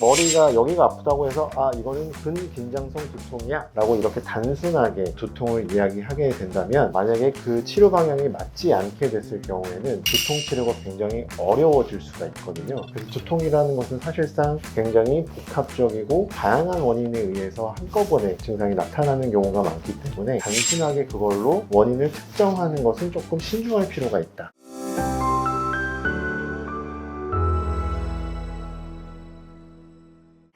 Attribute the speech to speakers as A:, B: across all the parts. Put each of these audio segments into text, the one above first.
A: 머리가 여기가 아프다고 해서 이거는 근긴장성 두통이야 라고 이렇게 단순하게 두통을 이야기하게 된다면, 만약에 그 치료 방향이 맞지 않게 됐을 경우에는 두통 치료가 굉장히 어려워질 수가 있거든요. 그래서 두통이라는 것은 사실상 굉장히 복합적이고 다양한 원인에 의해서 한꺼번에 증상이 나타나는 경우가 많기 때문에 단순하게 그걸로 원인을 특정하는 것은 조금 신중할 필요가 있다.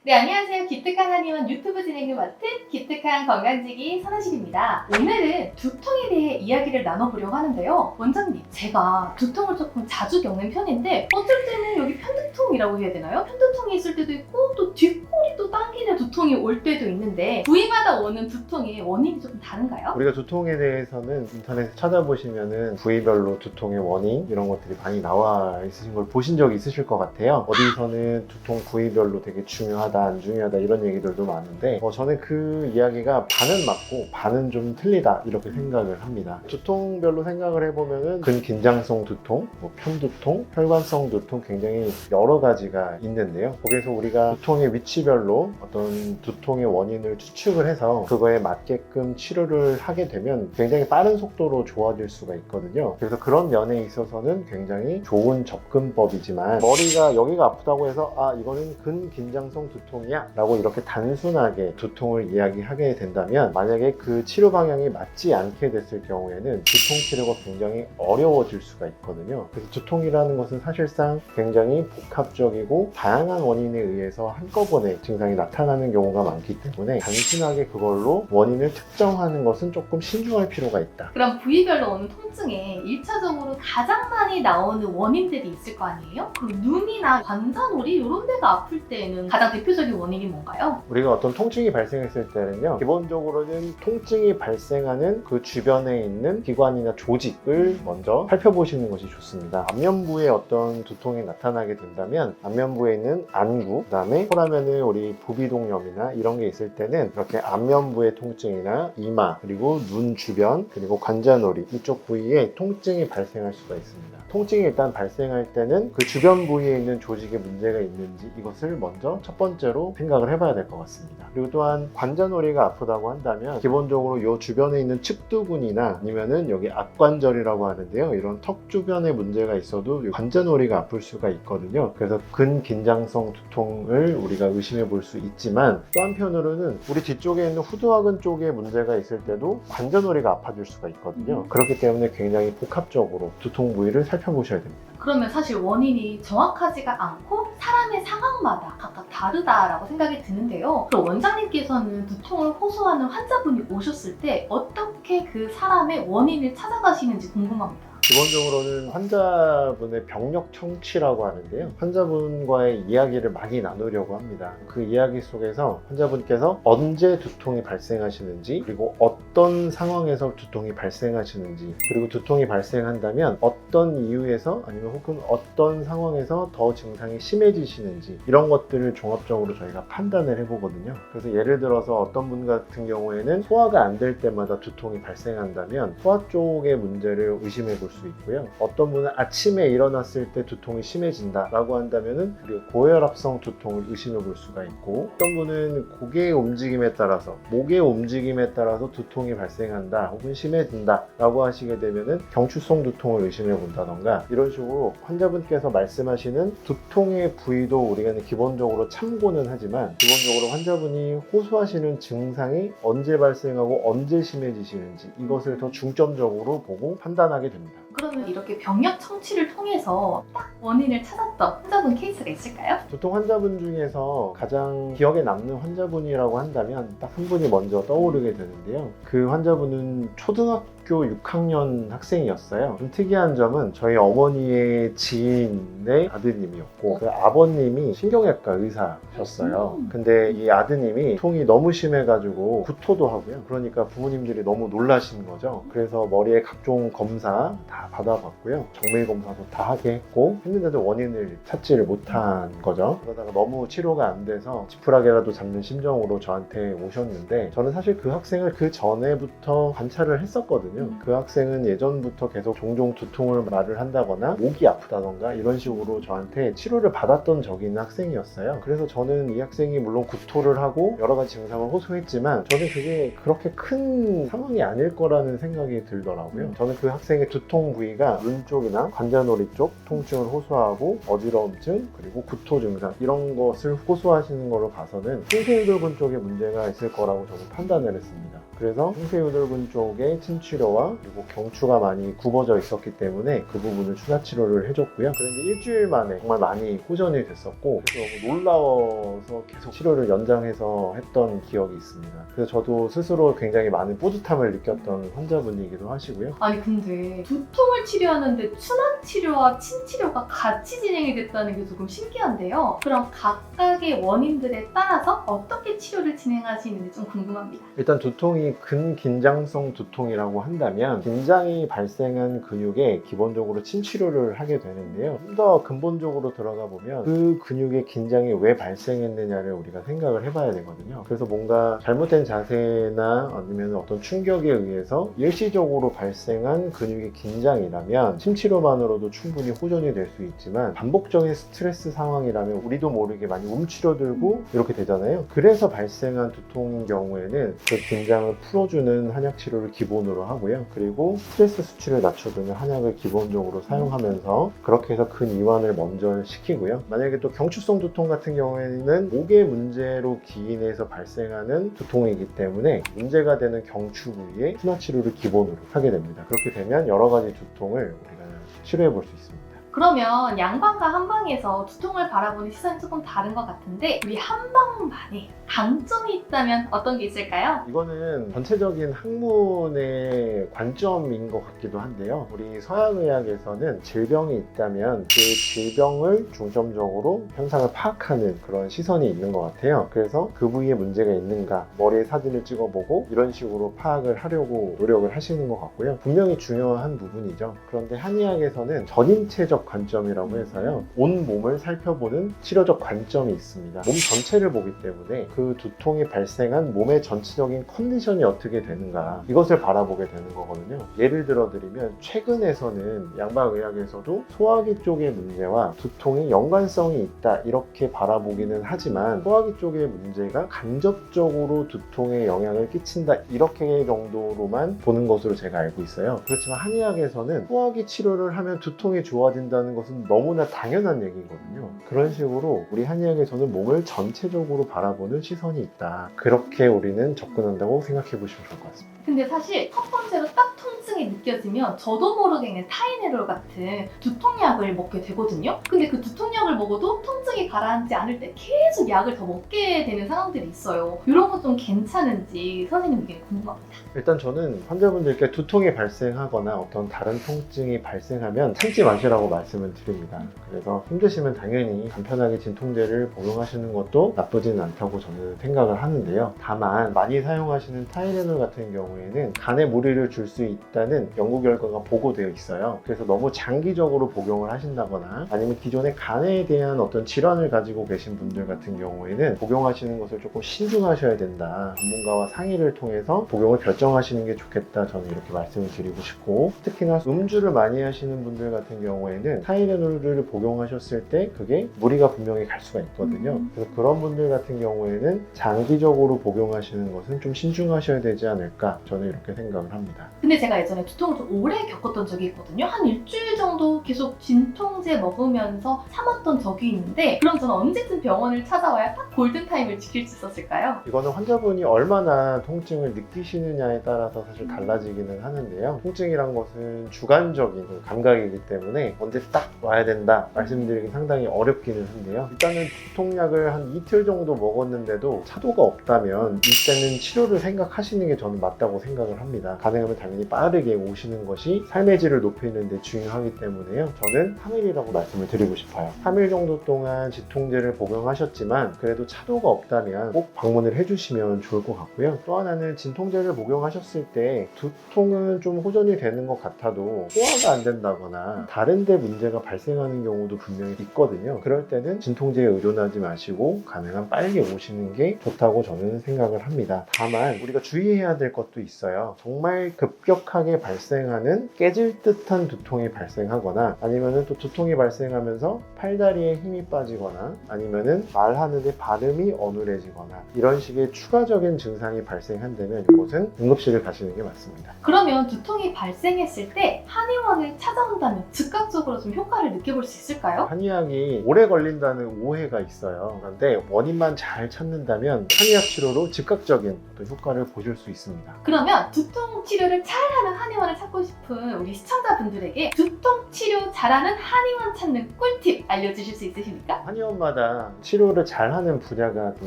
B: 네, 안녕하세요. 기특한 한의원 유튜브 진행을 맡은 기특한 건강지기 선아실입니다. 오늘은 두통에 대해 이야기를 나눠보려고 하는데요. 원장님, 제가 두통을 조금 자주 겪는 편인데 어쩔 때는 여기 편두통이라고 해야 되나요? 편두통이 있을 때도 있고 또 뒷골이 당기는 두통이 올 때도 있는데 부위마다 오는 두통의 원인이 조금 다른가요?
A: 우리가 두통에 대해서는 인터넷에 찾아보시면은 부위별로 두통의 원인 이런 것들이 많이 나와 있으신 걸 보신 적이 있으실 것 같아요. 어디서는 두통 부위별로 되게 중요하다, 안 중요하다 이런 얘기들도 많은데 저는 그 이야기가 반은 맞고 반은 좀 틀리다 이렇게 생각을 합니다. 두통별로 생각을 해보면은 근긴장성 두통, 편두통, 혈관성 두통 굉장히 여러 가지가 있는데요. 거기에서 우리가 두통의 위치별로 어떤 두통의 원인을 추측을 해서 그거에 맞게끔 치료를 하게 되면 굉장히 빠른 속도로 좋아질 수가 있거든요. 그래서 그런 면에 있어서는 굉장히 좋은 접근법이지만, 머리가 여기가 아프다고 해서 이거는 근긴장성 두통이야 라고 이렇게 단순하게 두통을 이야기하게 된다면, 만약에 그 치료 방향이 맞지 않게 됐을 경우에는 두통 치료가 굉장히 어려워질 수가 있거든요. 그래서 두통이라는 것은 사실상 굉장히 복합적이고 다양한 원인에 의해서 한꺼번에 증상이 나타나는 경우가 많기 때문에 단순하게 그걸로 원인을 특정하는 것은 조금 신중할 필요가 있다.
B: 그럼 부위별로 오는 통증에 1차적으로 가장 많이 나오는 원인들이 있을 거 아니에요? 그럼 눈이나 관자놀이 이런 데가 아플 때는 가장 대표적인 원인이 뭔가요?
A: 우리가 어떤 통증이 발생했을 때는요, 기본적으로는 통증이 발생하는 그 주변에 있는 기관이나 조직을 먼저 살펴보시는 것이 좋습니다. 안면부에 어떤 두통이 나타나게 된다면 안면부에 있는 안구, 그 다음에 코라면은 우리 부비동염이나 이런 게 있을 때는 이렇게 안면부의 통증이나 이마, 그리고 눈 주변, 그리고 관자놀이 이쪽 부위에 통증이 발생할 수가 있습니다. 통증이 일단 발생할 때는 그 주변 부위에 있는 조직에 문제가 있는지 이것을 먼저 첫 번째로 생각을 해봐야 될 것 같습니다. 그리고 또한 관자놀이가 아프다고 한다면 기본적으로 이 주변에 있는 측두근이나 아니면은 여기 악관절이라고 하는데요, 이런 턱 주변에 문제가 있어도 관자놀이가 아플 수가 있거든요. 그래서 근긴장성 두통을 우리가 의심해 볼 수 있지만, 또 한편으로는 우리 뒤쪽에 있는 후두하근 쪽에 문제가 있을 때도 관자놀이가 아파질 수가 있거든요. 그렇기 때문에 굉장히 복합적으로 두통 부위를 살펴보셔야 됩니다.
B: 그러면 사실 원인이 정확하지가 않고 사람의 상황마다 각각 다르다라고 생각이 드는데요. 그럼 원장님께서는 두통을 호소하는 환자분이 오셨을 때 어떻게 그 사람의 원인을 찾아가시는지 궁금합니다.
A: 기본적으로는 환자분의 병력 청취라고 하는데요, 환자분과의 이야기를 많이 나누려고 합니다. 그 이야기 속에서 환자분께서 언제 두통이 발생하시는지, 그리고 어떤 상황에서 두통이 발생하시는지, 그리고 두통이 발생한다면 어떤 이유에서 아니면 혹은 어떤 상황에서 더 증상이 심해지시는지, 이런 것들을 종합적으로 저희가 판단을 해보거든요. 그래서 예를 들어서 어떤 분 같은 경우에는 소화가 안 될 때마다 두통이 발생한다면 소화 쪽의 문제를 의심해 볼 수 있고요. 어떤 분은 아침에 일어났을 때 두통이 심해진다 라고 한다면은 우리가 고혈압성 두통을 의심해 볼 수가 있고, 어떤 분은 고개의 움직임에 따라서, 목의 움직임에 따라서 두통이 발생한다 혹은 심해진다 라고 하시게 되면은 경추성 두통을 의심해 본다던가, 이런 식으로 환자분께서 말씀하시는 두통의 부위도 우리가 기본적으로 참고는 하지만, 기본적으로 환자분이 호소하시는 증상이 언제 발생하고 언제 심해지시는지 이것을 더 중점적으로 보고 판단하게 됩니다.
B: 그러면 이렇게 병력 청취를 통해서 딱 원인을 찾았던 환자분 케이스가 있을까요?
A: 두통 환자분 중에서 가장 기억에 남는 환자분이라고 한다면 딱 한 분이 먼저 떠오르게 되는데요. 그 환자분은 초등학교 6학년 학생이었어요. 좀 특이한 점은 저희 어머니의 지인의 아드님이었고, 그 아버님이 신경외과 의사셨어요. 근데 이 아드님이 통이 너무 심해가지고 구토도 하고요. 그러니까 부모님들이 너무 놀라신 거죠. 그래서 머리에 각종 검사 다 다 받아봤고요. 정밀 검사도 다 하게 했고 했는데도 원인을 찾지를 못한 거죠. 그러다가 너무 치료가 안 돼서 지푸라기라도 잡는 심정으로 저한테 오셨는데, 저는 사실 그 학생을 그 전에부터 관찰을 했었거든요. 그 학생은 예전부터 계속 종종 두통을 말을 한다거나 목이 아프다던가 이런 식으로 저한테 치료를 받았던 적이 있는 학생이었어요. 그래서 저는 이 학생이 물론 구토를 하고 여러 가지 증상을 호소했지만 저는 그게 그렇게 큰 상황이 아닐 거라는 생각이 들더라고요. 저는 그 학생의 두통 부위가 눈 쪽이나 관자놀이 쪽 통증을 호소하고 어지러움증 그리고 구토 증상 이런 것을 호소하시는 걸로 봐서는 흉쇄유돌근 쪽에 문제가 있을 거라고 저는 판단을 했습니다. 그래서 흉쇄유돌근 쪽에 침치료와 그리고 경추가 많이 굽어져 있었기 때문에 그 부분을 추가 치료를 해줬고요. 그런데 일주일 만에 정말 많이 호전이 됐었고, 그래서 너무 놀라워서 계속 치료를 연장해서 했던 기억이 있습니다. 그래서 저도 스스로 굉장히 많은 뿌듯함을 느꼈던 환자분이기도 하시고요.
B: 아니 근데 두통을 치료하는데 순환 치료와 침치료가 같이 진행이 됐다는 게 조금 신기한데요. 그럼 각각의 원인들에 따라서 어떻게 치료를 진행하시는지 좀 궁금합니다.
A: 일단 두통이 근긴장성 두통이라고 한다면 긴장이 발생한 근육에 기본적으로 침치료를 하게 되는데요. 좀 더 근본적으로 들어가 보면 그 근육의 긴장이 왜 발생했느냐를 우리가 생각을 해봐야 되거든요. 그래서 뭔가 잘못된 자세나 아니면 어떤 충격에 의해서 일시적으로 발생한 근육의 긴장이라면 침치료만으로도 충분히 호전이 될 수 있지만, 반복적인 스트레스 상황이라면 우리도 모르게 많이 움츠러들고 이렇게 되잖아요. 그래서 발생한 두통인 경우에는 그 긴장을 풀어주는 한약 치료를 기본으로 하고요. 그리고 스트레스 수치를 낮춰주는 한약을 기본적으로 사용하면서 그렇게 해서 근이완을 먼저 시키고요. 만약에 또 경추성 두통 같은 경우에는 목의 문제로 기인해서 발생하는 두통이기 때문에 문제가 되는 경추 부위에 순환 치료를 기본으로 하게 됩니다. 그렇게 되면 여러 가지 두통을 우리가 치료해 볼 수 있습니다.
B: 그러면 양방과 한방에서 두통을 바라보는 시선이 조금 다른 것 같은데 우리 한방만의 강점이 있다면 어떤 게 있을까요?
A: 이거는 전체적인 학문의 관점인 것 같기도 한데요. 우리 서양의학에서는 질병이 있다면 그 질병을 중점적으로 현상을 파악하는 그런 시선이 있는 것 같아요. 그래서 그 부위에 문제가 있는가 머리에 사진을 찍어보고 이런 식으로 파악을 하려고 노력을 하시는 것 같고요. 분명히 중요한 부분이죠. 그런데 한의학에서는 전인체적 관점이라고 해서요. 온 몸을 살펴보는 치료적 관점이 있습니다. 몸 전체를 보기 때문에 그 두통이 발생한 몸의 전체적인 컨디션이 어떻게 되는가 이것을 바라보게 되는 거거든요. 예를 들어 드리면 최근에서는 양방의학에서도 소화기 쪽의 문제와 두통이 연관성이 있다 이렇게 바라보기는 하지만 소화기 쪽의 문제가 간접적으로 두통에 영향을 끼친다 이렇게 정도로만 보는 것으로 제가 알고 있어요. 그렇지만 한의학에서는 소화기 치료를 하면 두통이 좋아진다는 것은 너무나 당연한 얘기거든요. 그런 식으로 우리 한의학에서는 몸을 전체적으로 바라보는 시선이 있다. 그렇게 우리는 접근한다고 생각해 보시면 좋을 것 같습니다.
B: 근데 사실 첫 번째로 딱 통증이 느껴지면 저도 모르게 그냥 타이레놀 같은 두통약을 먹게 되거든요. 근데 그 두통약을 먹어도 통증이 가라앉지 않을 때 계속 약을 더 먹게 되는 상황들이 있어요. 이런 거 좀 괜찮은지 선생님 의견 궁금합니다.
A: 일단 저는 환자분들께 두통이 발생하거나 어떤 다른 통증이 발생하면 참지 마시라고 말씀을 드립니다. 그래서 힘드시면 당연히 간편하게 진통제를 복용하시는 것도 나쁘진 않다고 저는 생각을 하는데요. 다만 많이 사용하시는 타이레놀 같은 경우에는 간에 무리를 줄 수 있다는 연구 결과가 보고되어 있어요. 그래서 너무 장기적으로 복용을 하신다거나 아니면 기존에 간에 대한 어떤 질환을 가지고 계신 분들 같은 경우에는 복용하시는 것을 조금 신중하셔야 된다. 전문가와 상의를 통해서 복용을 결정하시는 게 좋겠다. 저는 이렇게 말씀을 드리고 싶고, 특히나 음주를 많이 하시는 분들 같은 경우에는 타이레놀을 복용하셨을 때 그게 무리가 분명히 갈 수가 있거든요. 그래서 그런 분들 같은 경우에는 장기적으로 복용하시는 것은 좀 신중하셔야 되지 않을까 저는 이렇게 생각을 합니다.
B: 근데 제가 예전에 두통을 좀 오래 겪었던 적이 있거든요. 한 일주일 정도 계속 진통제 먹으면서 참았던 적이 있는데 그럼 저는 언제쯤 병원을 찾아와야 딱 골든타임을 지킬 수 있었을까요?
A: 이거는 환자분이 얼마나 통증을 느끼시느냐에 따라서 사실 달라지기는 하는데요. 통증이란 것은 주관적인 감각이기 때문에 언제 딱 와야 된다 말씀드리기 상당히 어렵기는 한데요. 일단은 두통약을 한 이틀 정도 먹었는데도 차도가 없다면 이때는 치료를 생각하시는 게 저는 맞다고 생각을 합니다. 가능하면 당연히 빠르게 오시는 것이 삶의 질을 높이는 데 중요하기 때문에요. 저는 3일이라고 말씀을 드리고 싶어요. 3일 정도 동안 진통제를 복용하셨지만 그래도 차도가 없다면 꼭 방문을 해주시면 좋을 것 같고요. 또 하나는 진통제를 복용하셨을 때 두통은 좀 호전이 되는 것 같아도 소화가 안 된다거나 다른 데 문제가 발생하는 경우도 분명히 있거든요. 그럴 때는 진통제에 의존하지 마시고 가능한 빨리 오시는 게 좋다고 저는 생각을 합니다. 다만 우리가 주의해야 될 것도 있어요. 정말 급격하게 발생하는 깨질 듯한 두통이 발생하거나 아니면은 또 두통이 발생하면서 팔다리에 힘이 빠지거나 아니면은 말하는데 발음이 어눌해지거나 이런 식의 추가적인 증상이 발생한다면 이곳은 응급실을 가시는 게 맞습니다.
B: 그러면 두통이 발생했을 때 한의원을 찾아온다면 즉각적으로 좀 효과를 느껴볼 수 있을까요?
A: 한의학이 오래 걸린다는 오해가 있어요. 그런데 원인만 잘 찾는다면 한의학 치료로 즉각적인 어떤 효과를 보실 수 있습니다.
B: 그러면 두통 치료를 잘하는 한의원을 찾고 싶은 우리 시청자분들에게 두통 치료 잘하는 한의원 찾는 꿀팁 알려주실 수 있으십니까?
A: 한의원마다 치료를 잘하는 분야가 또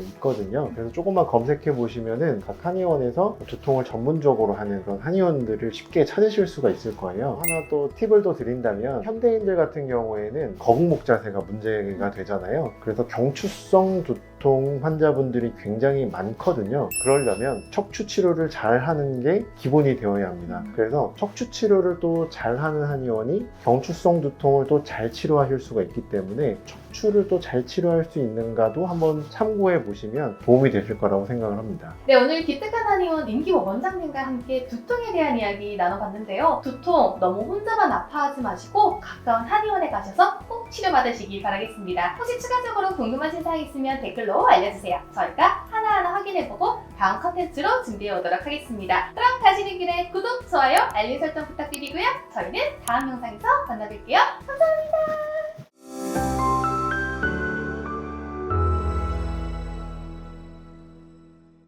A: 있거든요. 그래서 조금만 검색해 보시면은 각 한의원에서 두통을 전문적으로 하는 그런 한의원들을 쉽게 찾으실 수가 있을 거예요. 하나 또 팁을 더 드린다면 현대인들 같은 경우에는 거북목 자세가 문제가 되잖아요. 그래서 경추성 두통 환자분들이 굉장히 많거든요. 그러려면 척추 치료를 잘 하는 게 기본이 되어야 합니다. 그래서 척추 치료를 또 잘하는 한의원이 경추성 두통을 또 잘 치료하실 수가 있기 때문에 척추를 또 잘 치료할 수 있는가도 한번 참고해 보시면 도움이 되실 거라고 생각을 합니다.
B: 네, 오늘 기특한 한의원 임기호 원장님과 함께 두통에 대한 이야기 나눠봤는데요. 두통 너무 혼자만 아파하지 마시고 가까운 한의원에 가셔서 꼭 치료받으시기 바라겠습니다. 혹시 추가적으로 궁금하신 사항 있으면 댓글로 알려주세요. 저희가 하나하나 확인해보고 다음 컨텐츠로 준비해 오도록 하겠습니다. 그럼 가시는 길에 구독, 좋아요, 알림 설정 부탁드리고요. 저희는 다음 영상에서 만나뵐게요. 감사합니다.